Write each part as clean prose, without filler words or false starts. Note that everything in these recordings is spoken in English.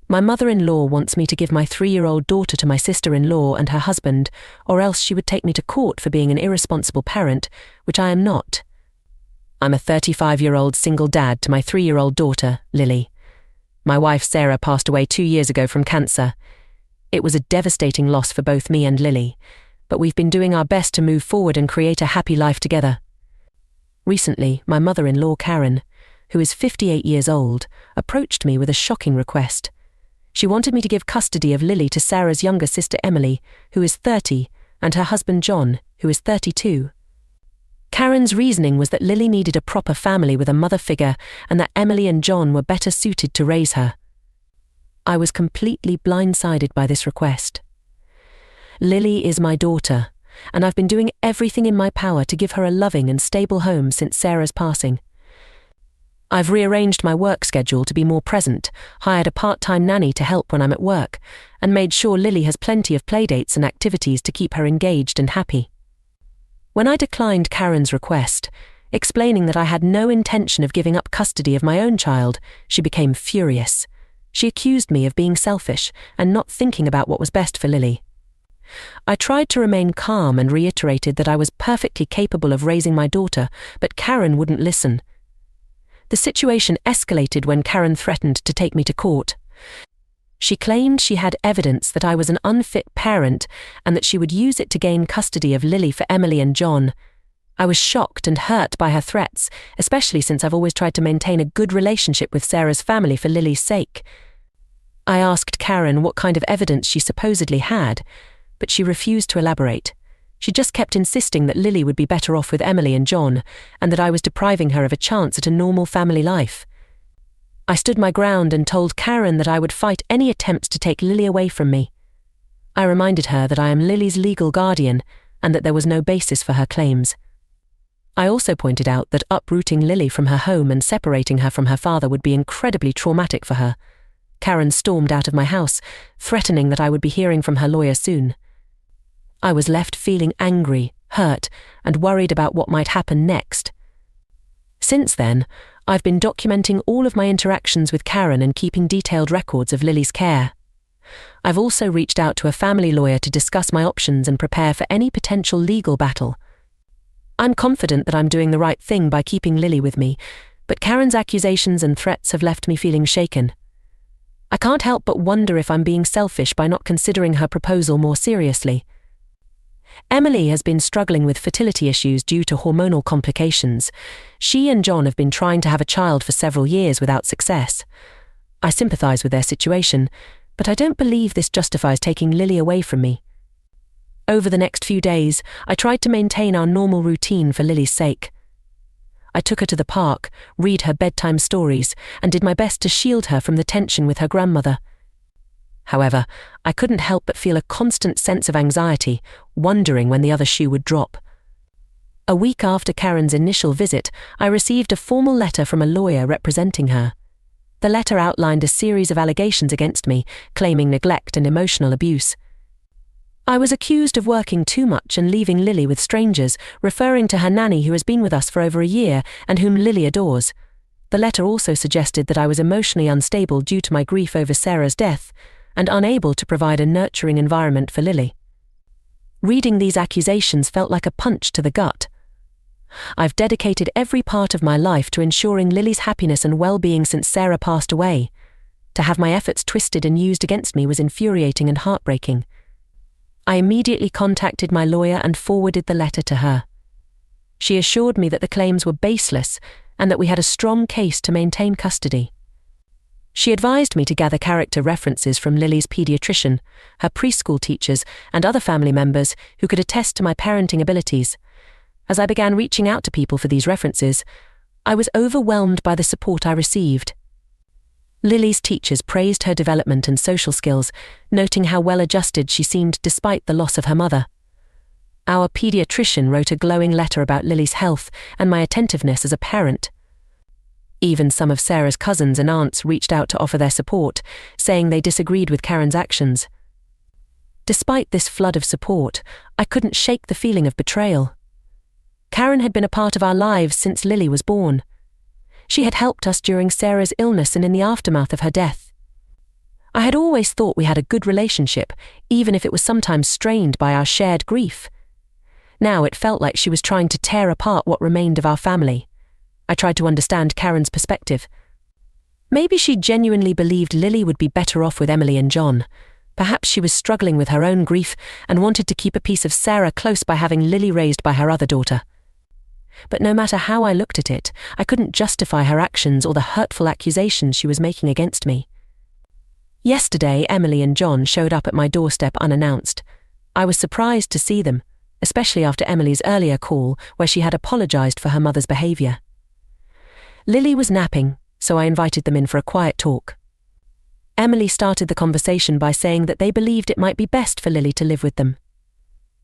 My mother-in-law wants me to give my 3-year-old daughter to my sister-in-law and her husband, or else she would take me to court for being an irresponsible parent, which I am not. I'm a 35-year-old single dad to my 3-year-old daughter, Lily. My wife Sarah passed away 2 years ago from cancer. It was a devastating loss for both me and Lily, but we've been doing our best to move forward and create a happy life together. Recently, my mother-in-law Karen, who is 58 years old, approached me with a shocking request. She wanted me to give custody of Lily to Sarah's younger sister Emily, who is 30, and her husband John, who is 32. Karen's reasoning was that Lily needed a proper family with a mother figure and that Emily and John were better suited to raise her. I was completely blindsided by this request. Lily is my daughter, and I've been doing everything in my power to give her a loving and stable home since Sarah's passing. I've rearranged my work schedule to be more present, hired a part-time nanny to help when I'm at work, and made sure Lily has plenty of playdates and activities to keep her engaged and happy. When I declined Karen's request, explaining that I had no intention of giving up custody of my own child, she became furious. She accused me of being selfish and not thinking about what was best for Lily. I tried to remain calm and reiterated that I was perfectly capable of raising my daughter, but Karen wouldn't listen. The situation escalated when Karen threatened to take me to court. She claimed she had evidence that I was an unfit parent and that she would use it to gain custody of Lily for Emily and John. I was shocked and hurt by her threats, especially since I've always tried to maintain a good relationship with Sarah's family for Lily's sake. I asked Karen what kind of evidence she supposedly had, but she refused to elaborate. She just kept insisting that Lily would be better off with Emily and John, and that I was depriving her of a chance at a normal family life. I stood my ground and told Karen that I would fight any attempts to take Lily away from me. I reminded her that I am Lily's legal guardian and that there was no basis for her claims. I also pointed out that uprooting Lily from her home and separating her from her father would be incredibly traumatic for her. Karen stormed out of my house, threatening that I would be hearing from her lawyer soon. I was left feeling angry, hurt, and worried about what might happen next. Since then, I've been documenting all of my interactions with Karen and keeping detailed records of Lily's care. I've also reached out to a family lawyer to discuss my options and prepare for any potential legal battle. I'm confident that I'm doing the right thing by keeping Lily with me, but Karen's accusations and threats have left me feeling shaken. I can't help but wonder if I'm being selfish by not considering her proposal more seriously. Emily has been struggling with fertility issues due to hormonal complications. She and John have been trying to have a child for several years without success. I sympathize with their situation, but I don't believe this justifies taking Lily away from me. Over the next few days, I tried to maintain our normal routine for Lily's sake. I took her to the park, read her bedtime stories, and did my best to shield her from the tension with her grandmother. However, I couldn't help but feel a constant sense of anxiety, wondering when the other shoe would drop. A week after Karen's initial visit, I received a formal letter from a lawyer representing her. The letter outlined a series of allegations against me, claiming neglect and emotional abuse. I was accused of working too much and leaving Lily with strangers, referring to her nanny who has been with us for over a year and whom Lily adores. The letter also suggested that I was emotionally unstable due to my grief over Sarah's death, and unable to provide a nurturing environment for Lily. Reading these accusations felt like a punch to the gut. I've dedicated every part of my life to ensuring Lily's happiness and well-being since Sarah passed away. To have my efforts twisted and used against me was infuriating and heartbreaking. I immediately contacted my lawyer and forwarded the letter to her. She assured me that the claims were baseless and that we had a strong case to maintain custody. She advised me to gather character references from Lily's pediatrician, her preschool teachers, and other family members who could attest to my parenting abilities. As I began reaching out to people for these references, I was overwhelmed by the support I received. Lily's teachers praised her development and social skills, noting how well-adjusted she seemed despite the loss of her mother. Our pediatrician wrote a glowing letter about Lily's health and my attentiveness as a parent. Even some of Sarah's cousins and aunts reached out to offer their support, saying they disagreed with Karen's actions. Despite this flood of support, I couldn't shake the feeling of betrayal. Karen had been a part of our lives since Lily was born. She had helped us during Sarah's illness and in the aftermath of her death. I had always thought we had a good relationship, even if it was sometimes strained by our shared grief. Now it felt like she was trying to tear apart what remained of our family. I tried to understand Karen's perspective. Maybe she genuinely believed Lily would be better off with Emily and John. Perhaps she was struggling with her own grief and wanted to keep a piece of Sarah close by having Lily raised by her other daughter. But no matter how I looked at it, I couldn't justify her actions or the hurtful accusations she was making against me. Yesterday, Emily and John showed up at my doorstep unannounced. I was surprised to see them, especially after Emily's earlier call where she had apologized for her mother's behavior. Lily was napping, so I invited them in for a quiet talk. Emily started the conversation by saying that they believed it might be best for Lily to live with them.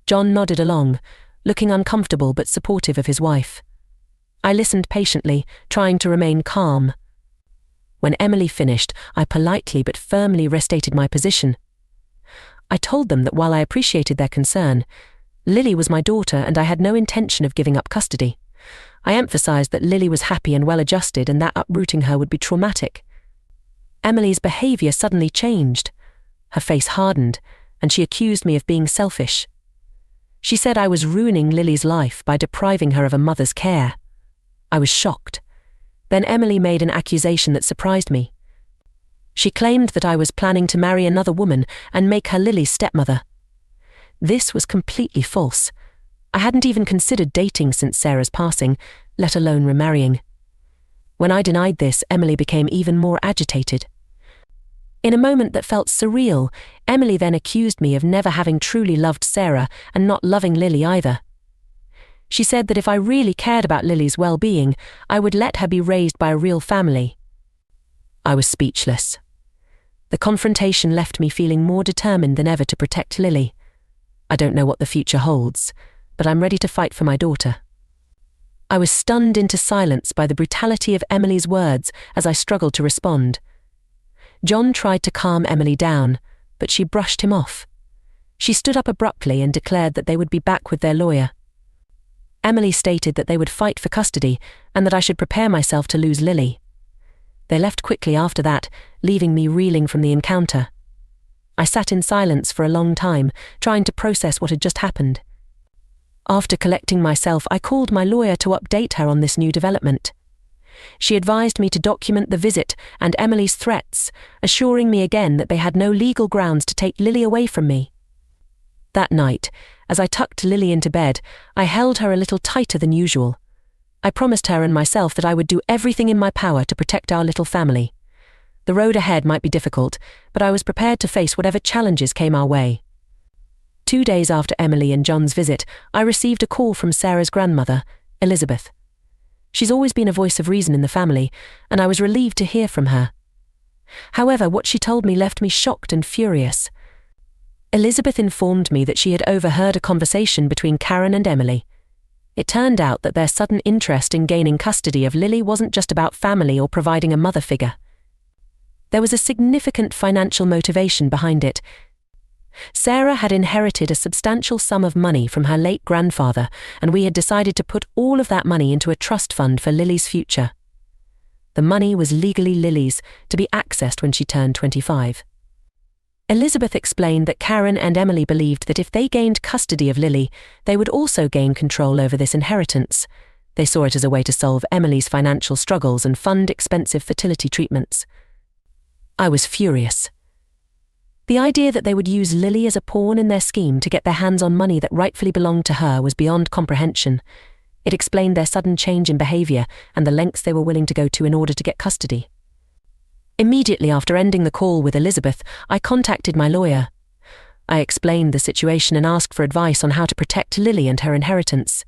John nodded along, looking uncomfortable but supportive of his wife. I listened patiently, trying to remain calm. When Emily finished, I politely but firmly restated my position. I told them that while I appreciated their concern, Lily was my daughter and I had no intention of giving up custody. I emphasized that Lily was happy and well-adjusted and that uprooting her would be traumatic. Emily's behavior suddenly changed. Her face hardened, and she accused me of being selfish. She said I was ruining Lily's life by depriving her of a mother's care. I was shocked. Then Emily made an accusation that surprised me. She claimed that I was planning to marry another woman and make her Lily's stepmother. This was completely false. I hadn't even considered dating since Sarah's passing, let alone remarrying. When I denied this, Emily became even more agitated. In a moment that felt surreal, Emily then accused me of never having truly loved Sarah and not loving Lily either. She said that if I really cared about Lily's well-being, I would let her be raised by a real family. I was speechless. The confrontation left me feeling more determined than ever to protect Lily. I don't know what the future holds, but I'm ready to fight for my daughter. I was stunned into silence by the brutality of Emily's words as I struggled to respond. John tried to calm Emily down, but she brushed him off. She stood up abruptly and declared that they would be back with their lawyer. Emily stated that they would fight for custody and that I should prepare myself to lose Lily. They left quickly after that, leaving me reeling from the encounter. I sat in silence for a long time, trying to process what had just happened. After collecting myself, I called my lawyer to update her on this new development. She advised me to document the visit and Emily's threats, assuring me again that they had no legal grounds to take Lily away from me. That night, as I tucked Lily into bed, I held her a little tighter than usual. I promised her and myself that I would do everything in my power to protect our little family. The road ahead might be difficult, but I was prepared to face whatever challenges came our way. 2 days after Emily and John's visit, I received a call from Sarah's grandmother, Elizabeth. She's always been a voice of reason in the family, and I was relieved to hear from her. However, what she told me left me shocked and furious. Elizabeth informed me that she had overheard a conversation between Karen and Emily. It turned out that their sudden interest in gaining custody of Lily wasn't just about family or providing a mother figure. There was a significant financial motivation behind it. Sarah had inherited a substantial sum of money from her late grandfather, and we had decided to put all of that money into a trust fund for Lily's future. The money was legally Lily's, to be accessed when she turned 25. Elizabeth explained that Karen and Emily believed that if they gained custody of Lily, they would also gain control over this inheritance. They saw it as a way to solve Emily's financial struggles and fund expensive fertility treatments. I was furious. The idea that they would use Lily as a pawn in their scheme to get their hands on money that rightfully belonged to her was beyond comprehension. It explained their sudden change in behavior and the lengths they were willing to go to in order to get custody. Immediately after ending the call with Elizabeth, I contacted my lawyer. I explained the situation and asked for advice on how to protect Lily and her inheritance.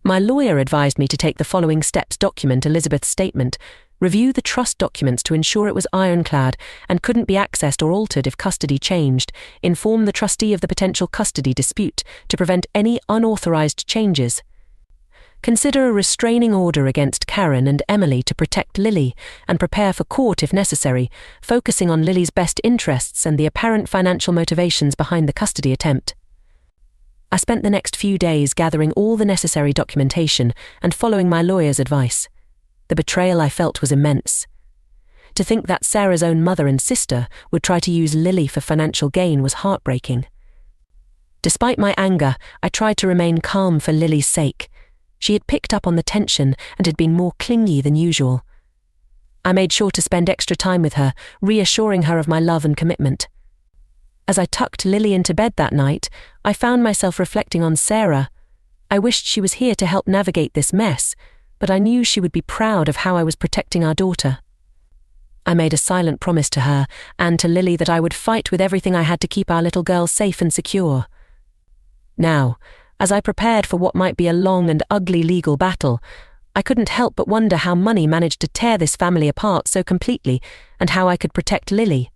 My lawyer advised me to take the following steps: document Elizabeth's statement, review the trust documents to ensure it was ironclad and couldn't be accessed or altered if custody changed, inform the trustee of the potential custody dispute to prevent any unauthorized changes. Consider a restraining order against Karen and Emily to protect Lily, and prepare for court if necessary, focusing on Lily's best interests and the apparent financial motivations behind the custody attempt. I spent the next few days gathering all the necessary documentation and following my lawyer's advice. The betrayal I felt was immense. To think that Sarah's own mother and sister would try to use Lily for financial gain was heartbreaking. Despite my anger, I tried to remain calm for Lily's sake. She had picked up on the tension and had been more clingy than usual. I made sure to spend extra time with her, reassuring her of my love and commitment. As I tucked Lily into bed that night, I found myself reflecting on Sarah. I wished she was here to help navigate this mess, but I knew she would be proud of how I was protecting our daughter. I made a silent promise to her and to Lily that I would fight with everything I had to keep our little girl safe and secure. Now, as I prepared for what might be a long and ugly legal battle, I couldn't help but wonder how money managed to tear this family apart so completely, and how I could protect Lily,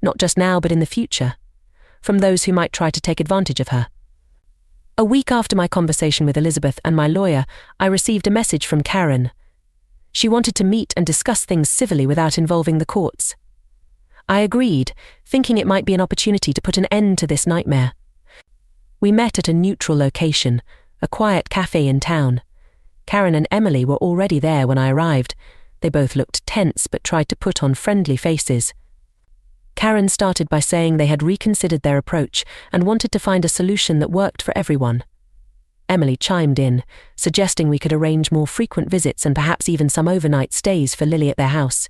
not just now but in the future, from those who might try to take advantage of her. A week after my conversation with Elizabeth and my lawyer, I received a message from Karen. She wanted to meet and discuss things civilly without involving the courts. I agreed, thinking it might be an opportunity to put an end to this nightmare. We met at a neutral location, a quiet cafe in town. Karen and Emily were already there when I arrived. They both looked tense but tried to put on friendly faces. Karen started by saying they had reconsidered their approach and wanted to find a solution that worked for everyone. Emily chimed in, suggesting we could arrange more frequent visits and perhaps even some overnight stays for Lily at their house.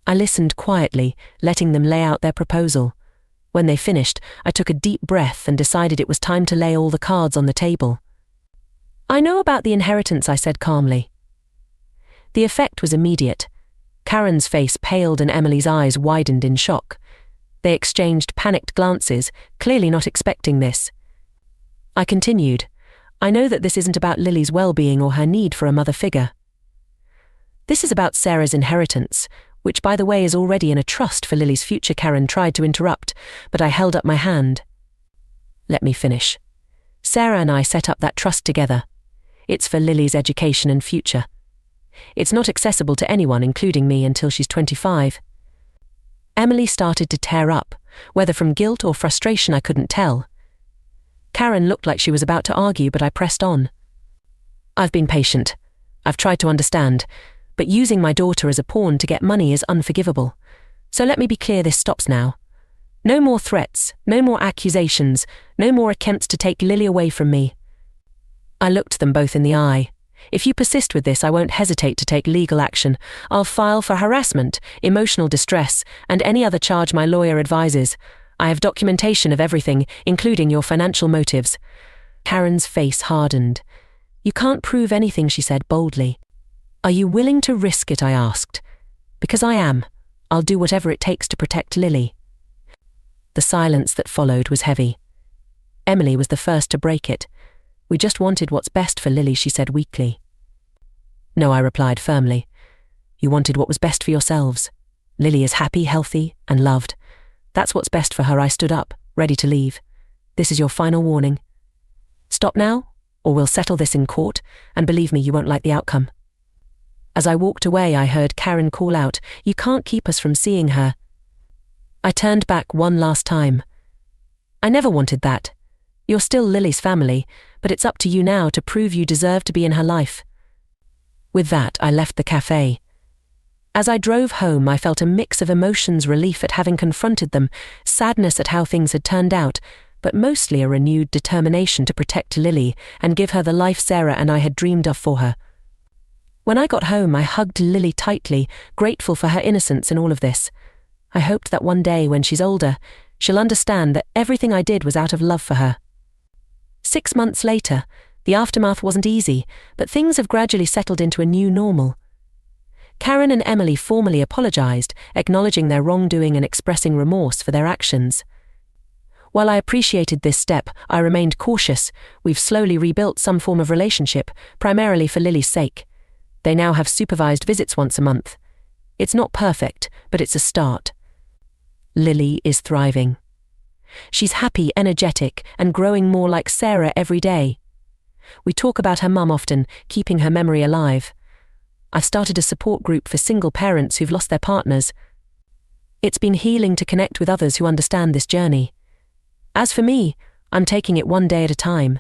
I listened quietly, letting them lay out their proposal. When they finished, I took a deep breath and decided it was time to lay all the cards on the table. "I know about the inheritance," I said calmly. The effect was immediate. Karen's face paled and Emily's eyes widened in shock. They exchanged panicked glances, clearly not expecting this. I continued, "I know that this isn't about Lily's well-being or her need for a mother figure. This is about Sarah's inheritance, which by the way is already in a trust for Lily's future." Karen tried to interrupt, but I held up my hand. "Let me finish. Sarah and I set up that trust together. It's for Lily's education and future. It's not accessible to anyone, including me, until she's 25. Emily started to tear up, whether from guilt or frustration I couldn't tell. Karen looked like she was about to argue, but I pressed on. "I've been patient. I've tried to understand, but using my daughter as a pawn to get money is unforgivable. So let me be clear, this stops now. No more threats, no more accusations, no more attempts to take Lily away from me." I looked them both in the eye. "If you persist with this, I won't hesitate to take legal action. I'll file for harassment, emotional distress, and any other charge my lawyer advises. I have documentation of everything, including your financial motives." Karen's face hardened. "You can't prove anything," she said boldly. "Are you willing to risk it?" I asked. "Because I am. I'll do whatever it takes to protect Lily." The silence that followed was heavy. Emily was the first to break it. "We just wanted what's best for Lily," she said weakly. "No," I replied firmly. "You wanted what was best for yourselves. Lily is happy, healthy, and loved. That's what's best for her." I stood up, ready to leave. "This is your final warning. Stop now, or we'll settle this in court, and believe me, you won't like the outcome." As I walked away, I heard Karen call out, "You can't keep us from seeing her." I turned back one last time. "I never wanted that. You're still Lily's family, but it's up to you now to prove you deserve to be in her life." With that, I left the cafe. As I drove home, I felt a mix of emotions: relief at having confronted them, sadness at how things had turned out, but mostly a renewed determination to protect Lily and give her the life Sarah and I had dreamed of for her. When I got home, I hugged Lily tightly, grateful for her innocence in all of this. I hoped that one day, when she's older, she'll understand that everything I did was out of love for her. 6 months later, the aftermath wasn't easy, but things have gradually settled into a new normal. Karen and Emily formally apologized, acknowledging their wrongdoing and expressing remorse for their actions. While I appreciated this step, I remained cautious. We've slowly rebuilt some form of relationship, primarily for Lily's sake. They now have supervised visits once a month. It's not perfect, but it's a start. Lily is thriving. She's happy, energetic, and growing more like Sarah every day. We talk about her mum often, keeping her memory alive. I've started a support group for single parents who've lost their partners. It's been healing to connect with others who understand this journey. As for me, I'm taking it one day at a time.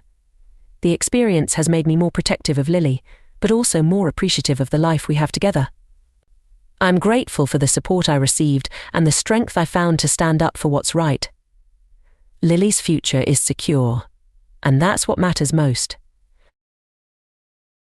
The experience has made me more protective of Lily, but also more appreciative of the life we have together. I'm grateful for the support I received and the strength I found to stand up for what's right. Lily's future is secure, and that's what matters most.